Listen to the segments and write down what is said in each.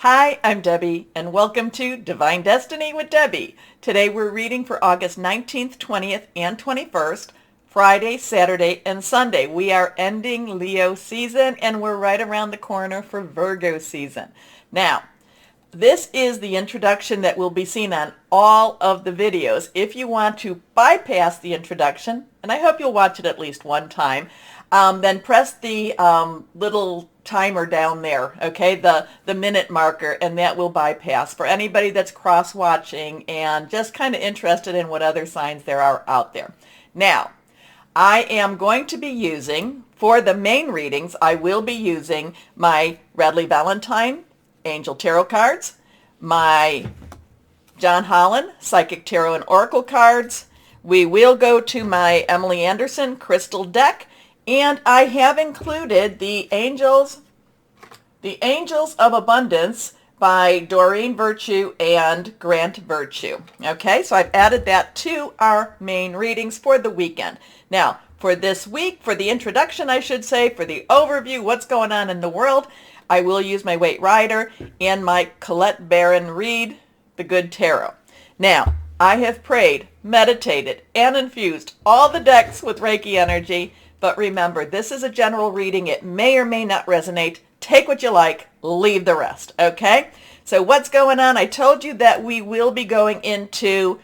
Hi, I'm Debbie, and welcome to Divine Destiny with Debbie. Today we're reading for August 19th, 20th, and 21st, Friday, Saturday, and Sunday. We are ending Leo season, and we're right around the corner for Virgo season. Now, this is the introduction that will be seen on all of the videos. If you want to bypass the introduction, and I hope you'll watch it at least one time, then press the little timer down there, okay, the minute marker, and that will bypass for anybody that's cross-watching and just kind of interested in what other signs there are out there. Now, I am going to be using, for the main readings, I will be using my Radley Valentine Angel Tarot cards, my John Holland Psychic Tarot and Oracle cards. We will go to my Emily Anderson Crystal deck, and I have included the Angels of Abundance by Doreen Virtue and Grant Virtue. Okay, so I've added that to our main readings for the weekend. Now, for this week, for the introduction, I should say, for the overview, what's going on in the world, I will use my Waite Rider and my Colette Baron Reed, the Good Tarot. Now, I have prayed, meditated, and infused all the decks with Reiki energy, but remember, this is a general reading. It may or may not resonate. Take what you like, leave the rest, okay? So what's going on? I told you that we will be going into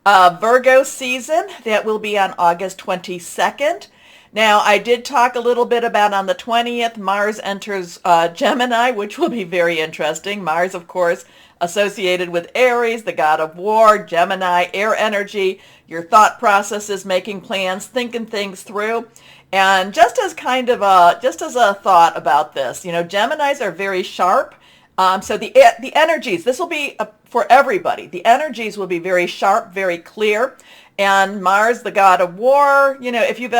Virgo season. That will be on August 22nd. Now, I did talk a little bit about on the 20th, Mars enters Gemini, which will be very interesting. Mars, of course, associated with Aries, the god of war, Gemini, air energy, your thought processes, making plans, thinking things through. And just as kind of just as a thought about this, you know, Geminis are very sharp. So the energies, this will be for everybody. The energies will be very sharp, very clear. And Mars, the god of war, you know, if you've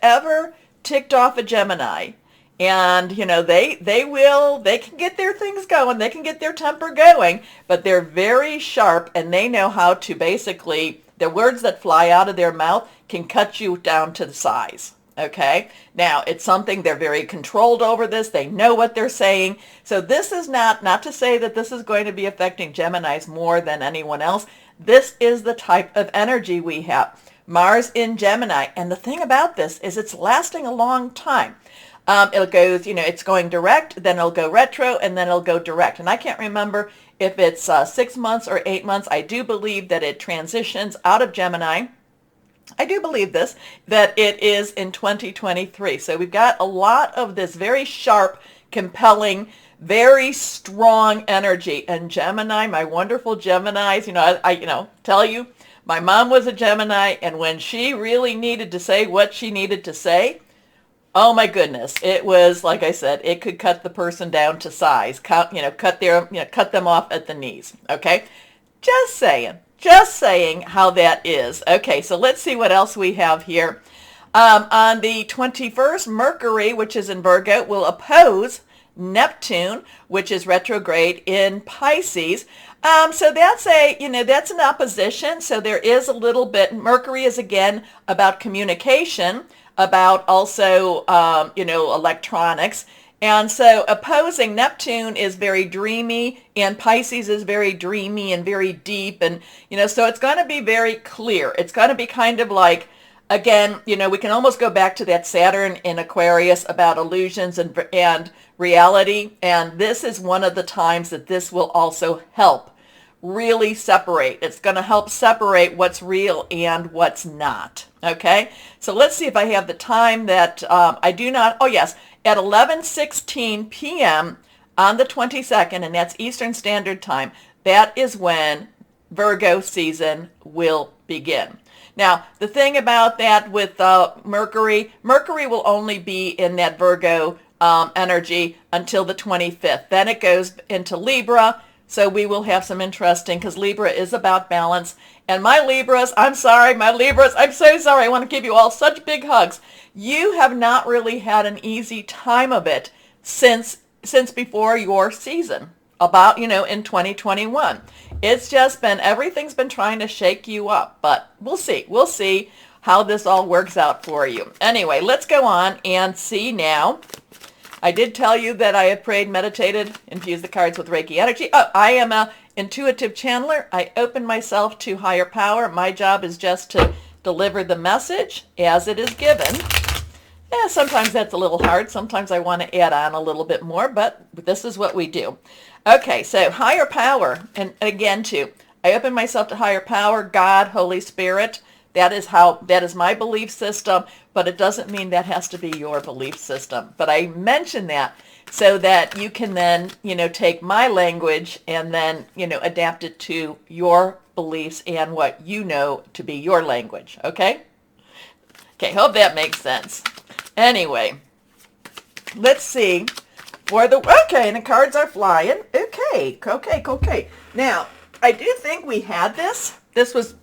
ever ticked off a Gemini, and you know they can get their things going, they can get their temper going, but they're very sharp, and they know how to basically, the words that fly out of their mouth can cut you down to the size. Okay, now it's something, they're very controlled over this. They know what they're saying. So this is not to say that this is going to be affecting Geminis more than anyone else. This is the type of energy we have. Mars in Gemini. And the thing about this is it's lasting a long time. It goes, you know, it's going direct, then it'll go retro, and then it'll go direct. And I can't remember if it's 6 months or 8 months. I do believe that it transitions out of Gemini. I do believe this, that it is in 2023. So we've got a lot of this very sharp, compelling, very strong energy. And Gemini, my wonderful Geminis, you know, I tell you, my mom was a Gemini, and when she really needed to say what she needed to say, oh my goodness, it was, like I said, it could cut the person down to size, cut them off at the knees. Okay, just saying how that is. Okay, so let's see what else we have here. On the 21st, Mercury, which is in Virgo, will oppose Neptune, which is retrograde in Pisces. So that's that's an opposition. So there is a little bit. Mercury is again about communication, about also electronics. And so opposing Neptune is very dreamy, and Pisces is very dreamy and very deep. And, so it's going to be very clear. It's going to be kind of like, again, we can almost go back to that Saturn in Aquarius about illusions and reality. And this is one of the times that this will also help really separate. It's going to help separate what's real and what's not. Okay, so let's see if I have the time that I do not. Oh, yes, at 11:16 p.m. on the 22nd, and that's Eastern Standard Time, that is when Virgo season will begin. Now, the thing about that with Mercury will only be in that Virgo energy until the 25th. Then it goes into Libra. So we will have some interesting, because Libra is about balance. And my Libras, I'm so sorry. I want to give you all such big hugs. You have not really had an easy time of it since before your season, about, in 2021. It's just been, everything's been trying to shake you up. But we'll see. We'll see how this all works out for you. Anyway, let's go on and see now I did tell you that I have prayed, meditated, infused the cards with Reiki energy. Oh, I am a intuitive channeler. I open myself to higher power. My job is just to deliver the message as it is given. Yeah, sometimes that's a little hard. Sometimes I want to add on a little bit more, but this is what we do. Okay, so higher power, and again too, I open myself to higher power, God, Holy Spirit. That is my belief system, but it doesn't mean that has to be your belief system. But I mention that so that you can then, take my language and then, adapt it to your beliefs and what you know to be your language. Okay? Okay, hope that makes sense. Anyway, let's see for okay, and the cards are flying. Okay. Now, I do think we had this. This was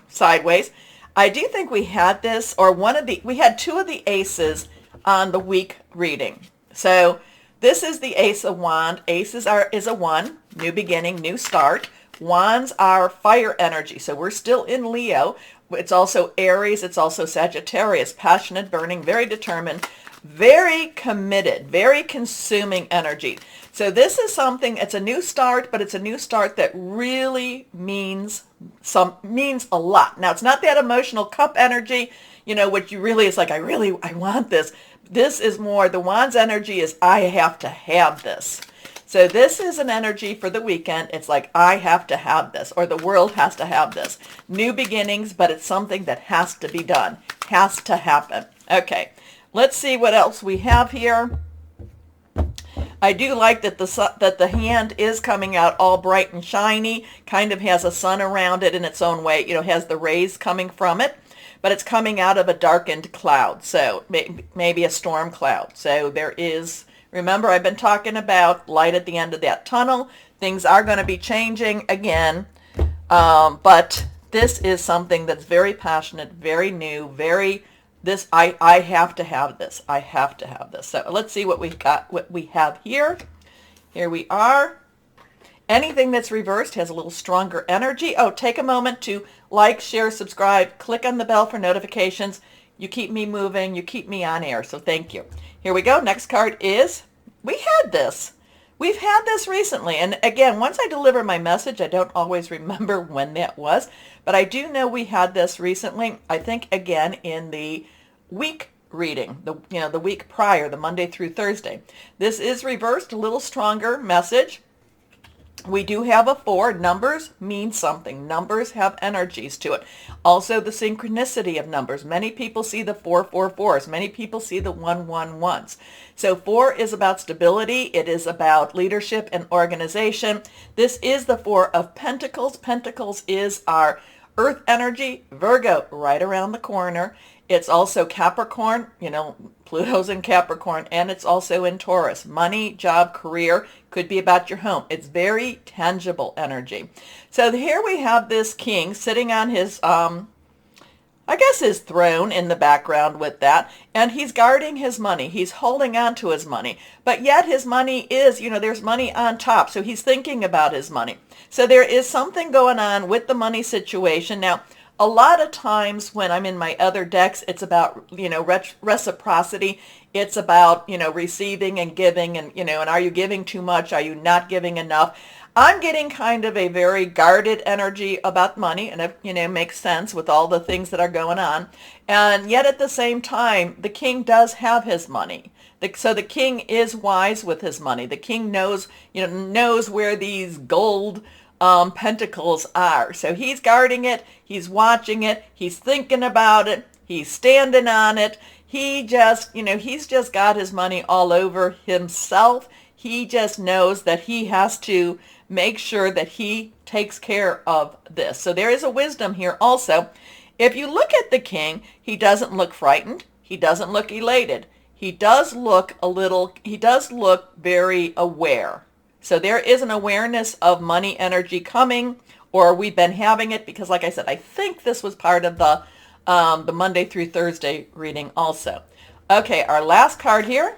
sideways. I do think we had this, or we had two of the aces on the week reading. So this is the Ace of Wands. Aces is a 1, new beginning, new start. Wands are fire energy, so we're still in Leo. It's also Aries, it's also Sagittarius, passionate, burning, very determined, very committed, very consuming energy. So this is something, it's a new start, but it's a new start that really means a lot. Now, it's not that emotional cup energy, which you really, it's like, I want this. This is more, the Wands energy is, I have to have this. So this is an energy for the weekend. It's like, I have to have this, or the world has to have this. New beginnings, but it's something that has to be done, has to happen. Okay, let's see what else we have here. I do like that the hand is coming out all bright and shiny, kind of has a sun around it in its own way, has the rays coming from it, but it's coming out of a darkened cloud, so maybe a storm cloud. So there is... Remember, I've been talking about light at the end of that tunnel. Things are going to be changing again, but this is something that's very passionate, very new, I have to have this. I have to have this. So let's see what we have here. Here we are. Anything that's reversed has a little stronger energy. Oh, take a moment to like, share, subscribe, click on the bell for notifications. You keep me moving, you keep me on air, so thank you. Here we go. Next card is, we had this. We've had this recently. And again, once I deliver my message, I don't always remember when that was. But I do know we had this recently. I think, again, in the week reading, the week prior, the Monday through Thursday. This is reversed, a little stronger message. We do have a 4. Numbers mean something. Numbers have energies to it. Also, the synchronicity of numbers. Many people see the 444s. Many people see the 111s. So 4 is about stability. It is about leadership and organization. This is the 4 of Pentacles. Pentacles is our earth energy. Virgo, right around the corner. It's also Capricorn, Pluto's in Capricorn, and it's also in Taurus. Money, job, career, could be about your home. It's very tangible energy. So here we have this king sitting on his, his throne in the background with that, and he's guarding his money. He's holding on to his money, but yet his money is, there's money on top, so he's thinking about his money. So there is something going on with the money situation. Now, a lot of times when I'm in my other decks, it's about, reciprocity. It's about, receiving and giving and, and are you giving too much? Are you not giving enough? I'm getting kind of a very guarded energy about money, and it, makes sense with all the things that are going on. And yet at the same time, the king does have his money. So the king is wise with his money. The king knows where these gold pentacles are. So he's guarding it, he's watching it, he's thinking about it, he's standing on it. He just, he's just got his money all over himself. He just knows that he has to make sure that he takes care of this. So there is a wisdom here also. If you look at the king, he doesn't look frightened. He doesn't look elated. He does look very aware. So there is an awareness of money energy coming, or we've been having it, because like I said, I think this was part of the Monday through Thursday reading also. Okay, our last card here,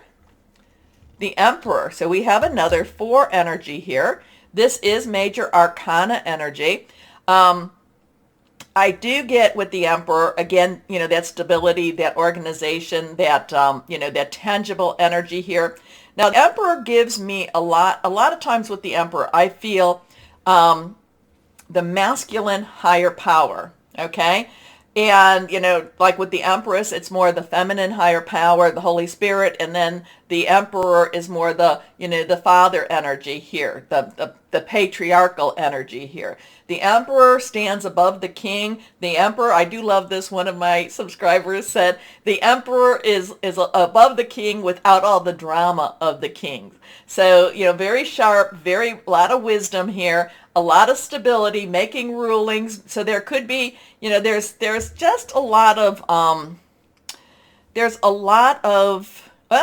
the Emperor. So we have another 4 energy here. This is major arcana energy. I do get with the Emperor, again, that stability, that organization, that, that tangible energy here. Now, the Emperor gives me a lot of times with the Emperor, I feel the masculine higher power, okay? And, like with the Empress, it's more the feminine higher power, the Holy Spirit, and then the Emperor is more the, the father energy here, the patriarchal energy here. The Emperor stands above the king. The Emperor, I do love this, one of my subscribers said, the Emperor is above the king without all the drama of the king. So, very sharp, a lot of wisdom here, a lot of stability, making rulings. So there could be, there's just a lot of, well,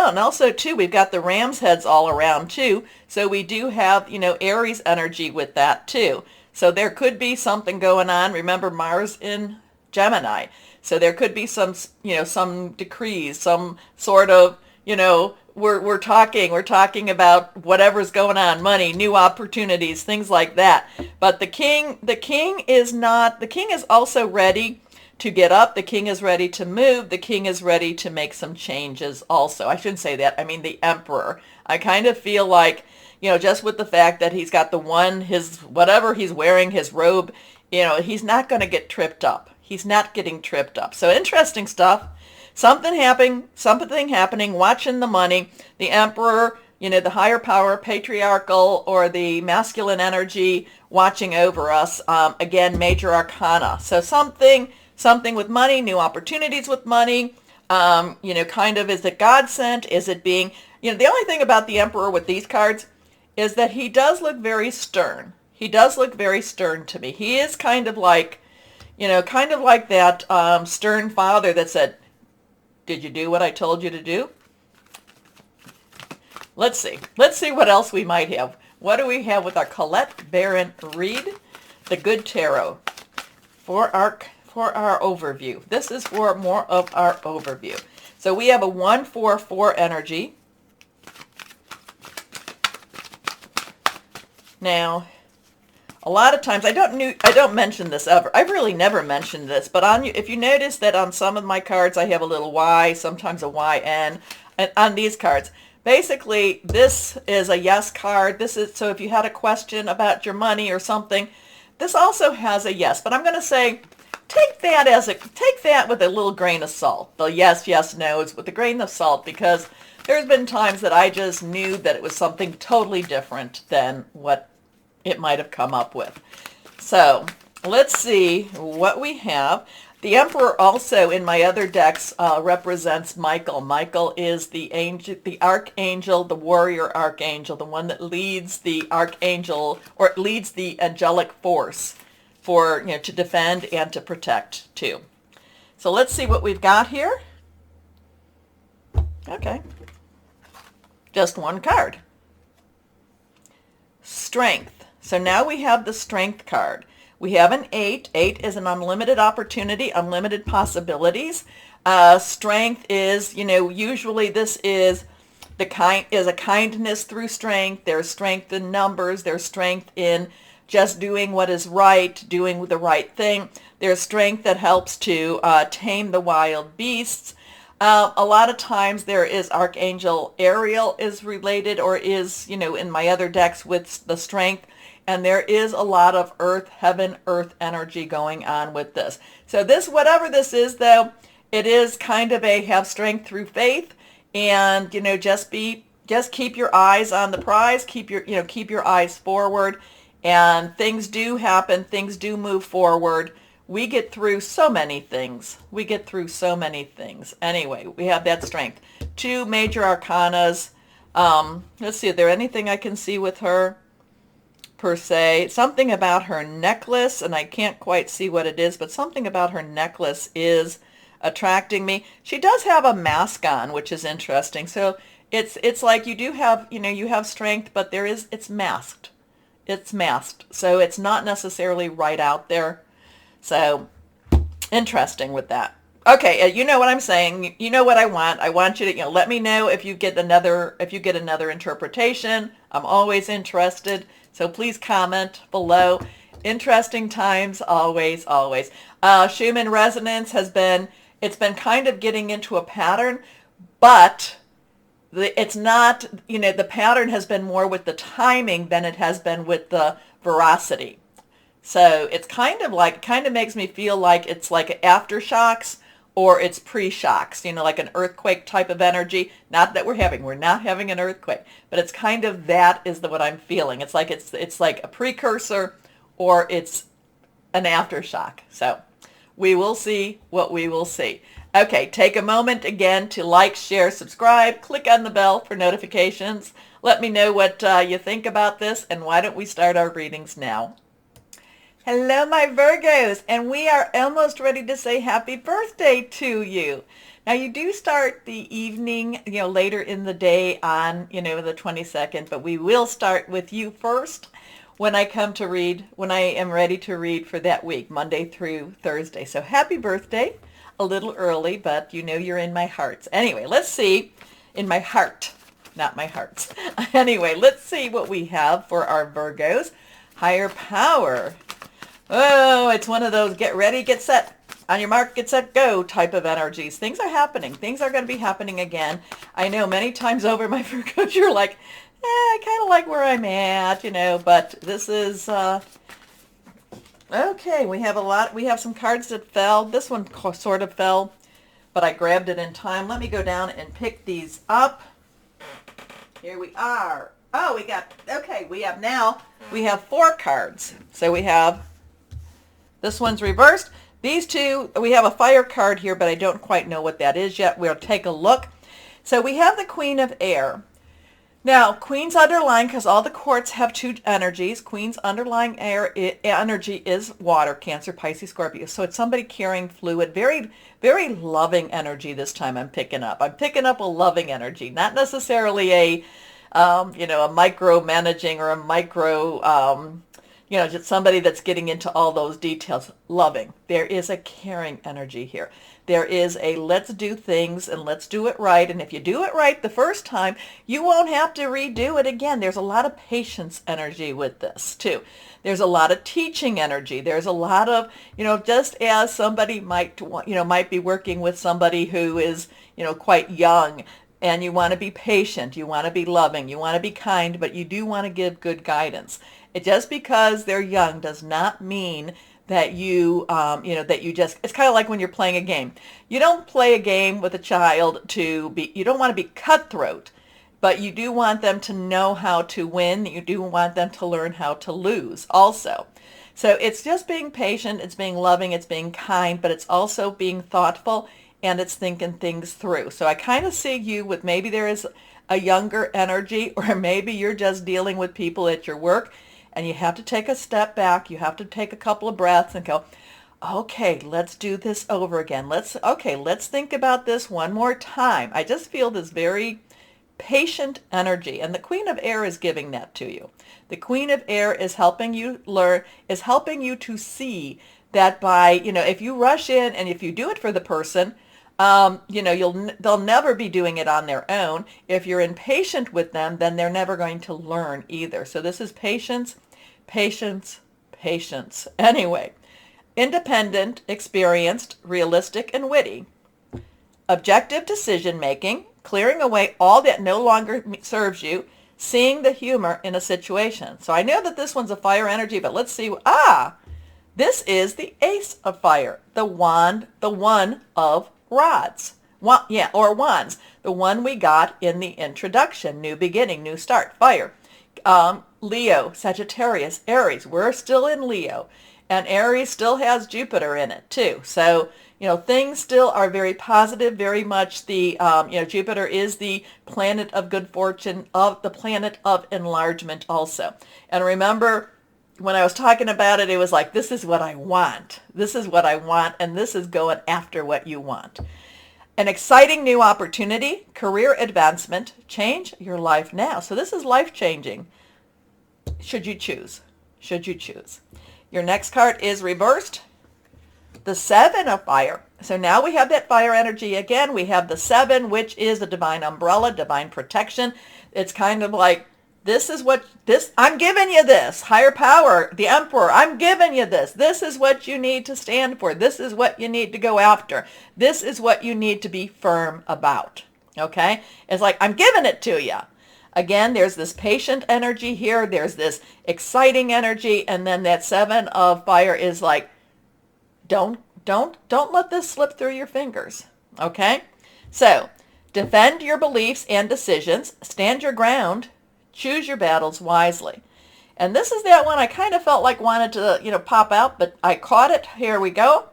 and also too, we've got the ram's heads all around too. So we do have, Aries energy with that too. So there could be something going on. Remember, Mars in Gemini. So there could be some, some decrees, some sort of, we're talking about whatever's going on, money, new opportunities, things like that. But the king is also ready to get up. The king is ready to move. The king is ready to make some changes also. I shouldn't say that. I mean, the Emperor. I kind of feel like, just with the fact that he's got whatever he's wearing, his robe, he's not going to get tripped up. He's not getting tripped up. So interesting stuff. Something happening, watching the money, the Emperor, the higher power, patriarchal, or the masculine energy watching over us. Again, major arcana. So something with money, new opportunities with money, kind of, is it God sent? Is it being, the only thing about the Emperor with these cards is that he does look very stern. He does look very stern to me. He is kind of like that stern father that said, did you do what I told you to do? Let's see what else we might have. What do we have with our Colette Baron read? The Good Tarot for our overview. This is for more of our overview. So we have a 1-4-4 energy. Now, a lot of times, I don't mention this ever. I've really never mentioned this, but if you notice that on some of my cards, I have a little Y, sometimes a YN, and on these cards. Basically, this is a yes card. So if you had a question about your money or something, this also has a yes. But I'm going to say, take that with a little grain of salt. The yes, no's with a grain of salt, because there's been times that I just knew that it was something totally different than what it might have come up with. So let's see what we have. The Emperor also in my other decks represents Michael. Michael is the angel, the archangel, the warrior archangel, the one that leads the archangel, or leads the angelic force for, to defend and to protect too. So let's see what we've got here. Okay. Just one card. Strength. So now we have the Strength card. We have an 8. 8 is an unlimited opportunity, unlimited possibilities. Strength is, usually this is a kindness through strength. There's strength in numbers. There's strength in just doing what is right, doing the right thing. There's strength that helps to tame the wild beasts. A lot of times there is Archangel Ariel is related, or is, in my other decks with the strength. And there is a lot of heaven, earth energy going on with this. So this, whatever this is though, it is kind of have strength through faith, and, just keep your eyes on the prize, keep your eyes forward, and things do happen, things do move forward. We get through so many things. Anyway, we have that strength. 2 major arcanas. Let's see, is there anything I can see with her per se? Something about her necklace, and I can't quite see what it is, but something about her necklace is attracting me. She does have a mask on, which is interesting. So it's like you do have, you have strength, but it's masked. It's masked. So it's not necessarily right out there. So interesting with that. Okay, you know what I'm saying. You know what I want. I want you to, let me know if you get another interpretation. I'm always interested. So please comment below. Interesting times, always, always. Schumann resonance it's been kind of getting into a pattern, but it's not, the pattern has been more with the timing than it has been with the veracity. So it's kind of makes me feel like it's like aftershocks or it's pre-shocks, like an earthquake type of energy. Not that we're not having an earthquake, but it's kind of that is what I'm feeling. It's like a precursor or it's an aftershock. So we will see what we will see. Okay, take a moment again to like, share, subscribe, click on the bell for notifications. Let me know what you think about this, and why don't we start our readings now? Hello, my Virgos, and we are almost ready to say happy birthday to you. Now, you do start the evening, later in the day on, the 22nd, but we will start with you first when I am ready to read for that week, Monday through Thursday. So happy birthday, a little early, but you're in my hearts. Anyway, let's see, in my heart, not my hearts. Anyway, let's see what we have for our Virgos. Higher power. Oh, it's one of those get ready, get set, on your mark, get set, go type of energies. Things are happening. Things are going to be happening again. I know many times over, my Virgos, you're like, I kind of like where I'm at, but this is, okay, we have some cards that fell. This one sort of fell, but I grabbed it in time. Let me go down and pick these up. Here we are. Oh, we have 4 cards. So we have, this one's reversed. These two, we have a fire card here, but I don't quite know what that is yet. We'll take a look. So we have the Queen of Air. Now, Queen's underlying, because all the quartz have 2 energies, Queen's underlying energy is water, Cancer, Pisces, Scorpio. So it's somebody carrying fluid, very, very loving energy this time I'm picking up. I'm picking up a loving energy, not necessarily a micromanaging or a micro, just somebody that's getting into all those details. Loving. There is a caring energy here. There is a let's do things and let's do it right. And if you do it right the first time, you won't have to redo it again. There's a lot of patience energy with this too. There's a lot of teaching energy. There's a lot of, just as somebody might be working with somebody who is, quite young, and you want to be patient, you want to be loving, you want to be kind, but you do want to give good guidance. Just because they're young does not mean that you just, it's kind of like when you're playing a game. You don't play a game with a child you don't want to be cutthroat, but you do want them to know how to win. You do want them to learn how to lose also. So it's just being patient, it's being loving, it's being kind, but it's also being thoughtful, and it's thinking things through. So I kind of see you with, maybe there is a younger energy, or maybe you're just dealing with people at your work, and you have to take a step back. You have to take a couple of breaths and go, okay, let's do this over again. Let's think about this one more time. I just feel this very patient energy, and the Queen of Air is giving that to you. The Queen of Air is helping you learn, is helping you to see that by, if you rush in and if you do it for the person, they'll never be doing it on their own. If you're impatient with them, then they're never going to learn either. So this is patience, patience, patience. Anyway, independent, experienced, realistic, and witty. Objective decision making, clearing away all that no longer serves you, seeing the humor in a situation. So I know that this one's a fire energy, but let's see. This is the Ace of Fire, the one of rods. Or wands. The one we got in the introduction. New beginning, new start, fire. Leo, Sagittarius, Aries. We're still in Leo. And Aries still has Jupiter in it too. So, things still are very positive, very much the, Jupiter is the planet of good fortune, of the planet of enlargement also. And remember, when I was talking about it, it was like, this is what I want. This is what I want, and this is going after what you want. An exciting new opportunity, career advancement, change your life now. So this is life-changing. Should you choose? Should you choose? Your next card is reversed. The 7 of Fire. So now we have that fire energy again. We have the 7, which is the divine umbrella, divine protection. It's kind of like, I'm giving you this. Higher power, the Emperor, I'm giving you this. This is what you need to stand for. This is what you need to go after. This is what you need to be firm about. Okay? It's like, I'm giving it to you. Again, there's this patient energy here. There's this exciting energy. And then that 7 of fire is like, don't let this slip through your fingers. Okay? So, defend your beliefs and decisions. Stand your ground. Choose your battles wisely. And this is that one I kind of felt like wanted to, pop out, but I caught it. Here we go.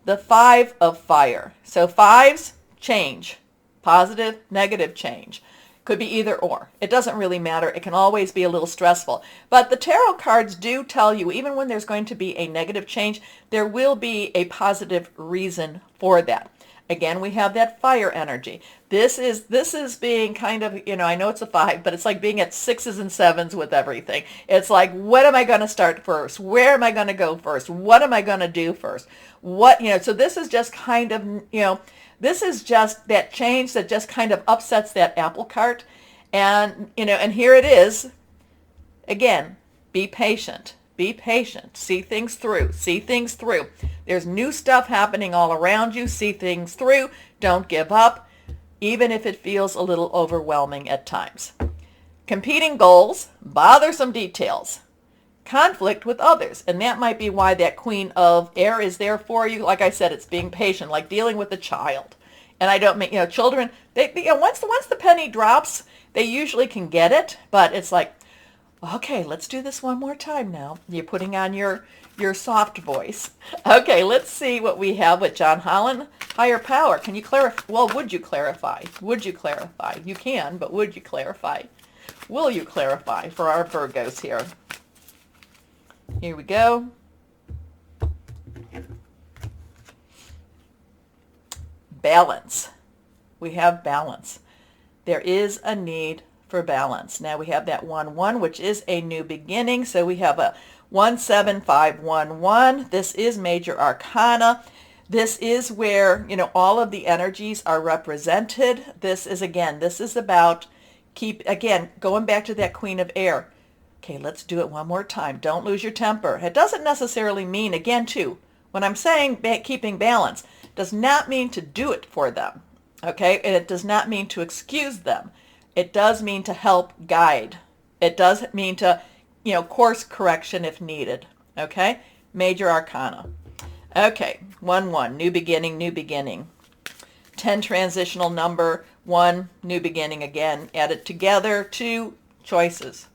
The 5 of fire. So 5s change. Positive, negative change. Could be either or. It doesn't really matter. It can always be a little stressful. But the tarot cards do tell you, even when there's going to be a negative change, there will be a positive reason for that. Again, we have that fire energy. This is being kind of, I know it's a 5, but it's like being at 6s and 7s with everything. It's like, what am I going to start first? Where am I going to go first? What am I going to do first? So this is just kind of, this is just that change that just kind of upsets that apple cart. And, and here it is. Again, be patient. Be patient. See things through. See things through. There's new stuff happening all around you. See things through. Don't give up, even if it feels a little overwhelming at times. Competing goals, bothersome details, conflict with others. And that might be why that Queen of Air is there for you. Like I said, it's being patient, like dealing with a child. And I don't mean, children, they once the penny drops, they usually can get it. But it's like, okay, let's do this one more time now. You're putting on your soft voice. Okay, let's see what we have with John Holland. Higher power. Can you clarify? Well, would you clarify? Would you clarify? You can, but would you clarify? Will you clarify for our Virgos here? Here we go. Balance. We have balance. There is a need for balance. Now we have that 1-1, which is a new beginning. So we have a 1-7-5-1-1. This is major arcana. This is where, all of the energies are represented. This is about going back to that Queen of Air. Okay, let's do it one more time. Don't lose your temper. It doesn't necessarily mean, again, too, when I'm saying keeping balance, does not mean to do it for them. Okay, and it does not mean to excuse them. It does mean to help guide. It does mean to, course correction if needed. Okay? Major arcana. Okay, 1-1, new beginning, new beginning. 10 transitional number, 1, new beginning again. Added together, 2 choices,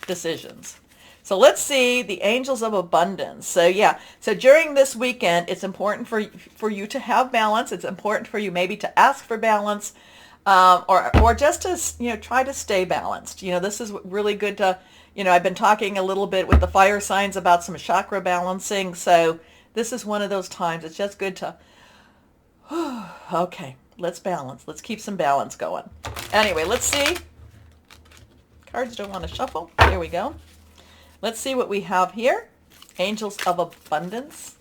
decisions. So let's see the angels of abundance. So during this weekend, it's important for you to have balance. It's important for you maybe to ask for balance. Or just to, try to stay balanced. This is really good to, I've been talking a little bit with the fire signs about some chakra balancing. So this is one of those times. It's just good to, okay, let's balance. Let's keep some balance going. Anyway, let's see. Cards don't want to shuffle. Here we go. Let's see what we have here. Angels of abundance.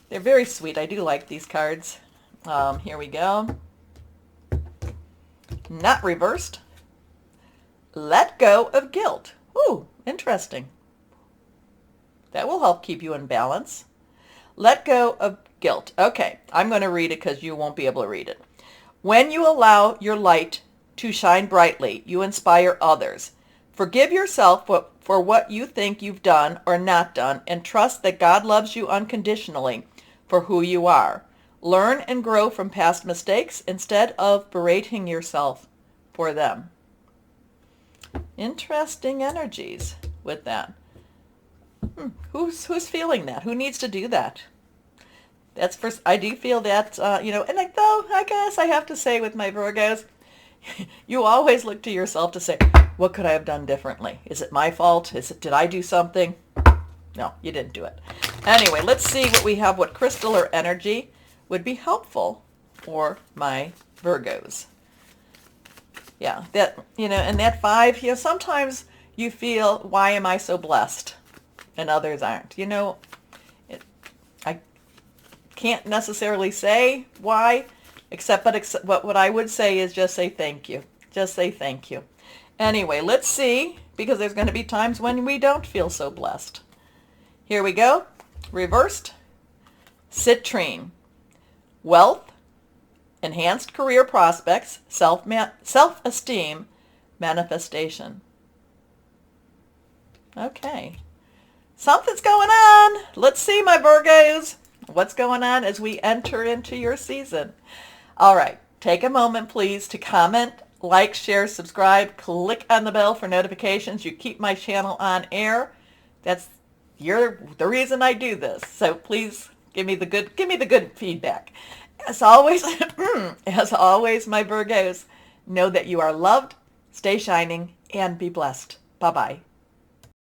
They're very sweet. I do like these cards. Here we go. Not reversed. Let go of guilt. Ooh, interesting. That will help keep you in balance. Let go of guilt. Okay, I'm going to read it because you won't be able to read it. When you allow your light to shine brightly, you inspire others. Forgive yourself for what you think you've done or not done, and trust that God loves you unconditionally for who you are. Learn and grow from past mistakes instead of berating yourself for them. Interesting energies with that. Who's feeling that? Who needs to do that? That's first. I do feel that, and I guess I have to say with my Virgos, you always look to yourself to say, what could I have done differently? Is it my fault? Did I do something? No, you didn't do it. Anyway, let's see what we have, what crystal or energy would be helpful for my Virgos. Yeah, that, and that 5, sometimes you feel, why am I so blessed? And others aren't. I can't necessarily say why, except what I would say is just say thank you. Just say thank you. Anyway, let's see, because there's going to be times when we don't feel so blessed. Here we go. Reversed. Citrine. Wealth enhanced career prospects, self-esteem, manifestation. Okay. Something's going on. Let's see, my Virgos, what's going on as we enter into your season. All right. Take a moment, please, to comment, like, share, subscribe, click on the bell for notifications. You keep my channel on air. You're the reason I do this. So please give me the good feedback. As always, my Virgos, know that you are loved, stay shining, and be blessed. Bye-bye.